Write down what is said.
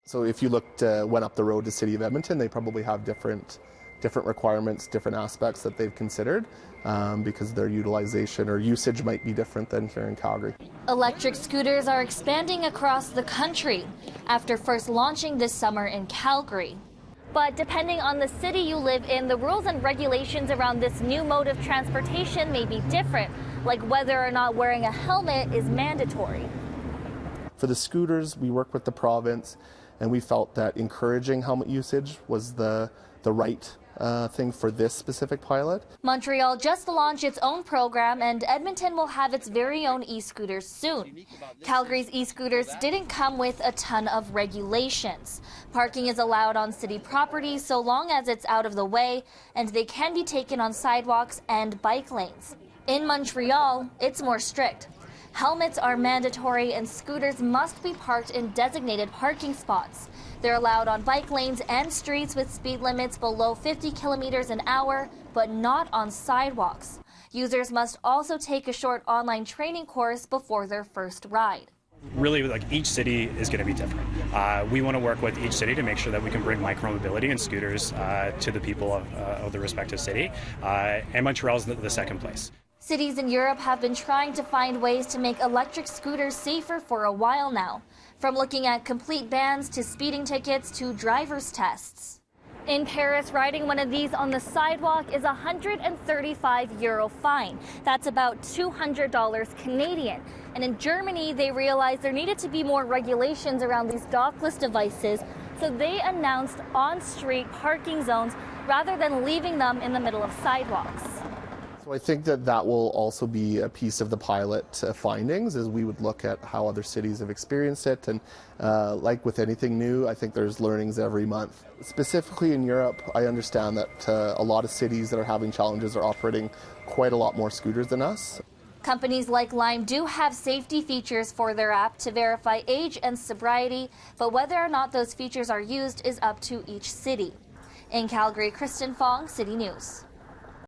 So if you went up the road to City of Edmonton, they probably have different requirements, different aspects that they've considered because their utilization or usage might be different than here in Calgary. Electric scooters are expanding across the country after first launching this summer in Calgary. But depending on the city you live in, the rules and regulations around this new mode of transportation may be different, like whether or not wearing a helmet is mandatory. For the scooters, we work with the province, and we felt that encouraging helmet usage was the right thing for this specific pilot. Montreal just launched its own program, and Edmonton will have its very own e-scooters soon. Calgary's e-scooters didn't come with a ton of regulations. Parking is allowed on city property so long as it's out of the way, and they can be taken on sidewalks and bike lanes. In Montreal, it's more strict. Helmets are mandatory and scooters must be parked in designated parking spots. They're allowed on bike lanes and streets with speed limits below 50 kilometers an hour, but not on sidewalks. Users must also take a short online training course before their first ride. Really, like, each city is going to be different. We want to work with each city to make sure that we can bring micromobility and scooters to the people of the respective city. And Montreal is the second place. Cities in Europe have been trying to find ways to make electric scooters safer for a while now, from looking at complete bans to speeding tickets to driver's tests. In Paris, riding one of these on the sidewalk is a €135 fine. That's about $200 Canadian. And in Germany, they realized there needed to be more regulations around these dockless devices, so they announced on-street parking zones rather than leaving them in the middle of sidewalks. So I think that will also be a piece of the pilot findings, as we would look at how other cities have experienced it. And like with anything new, I think there's learnings every month. Specifically in Europe, I understand that a lot of cities that are having challenges are operating quite a lot more scooters than us. Companies like Lime do have safety features for their app to verify age and sobriety, but whether or not those features are used is up to each city. In Calgary, Kristen Fong, City News.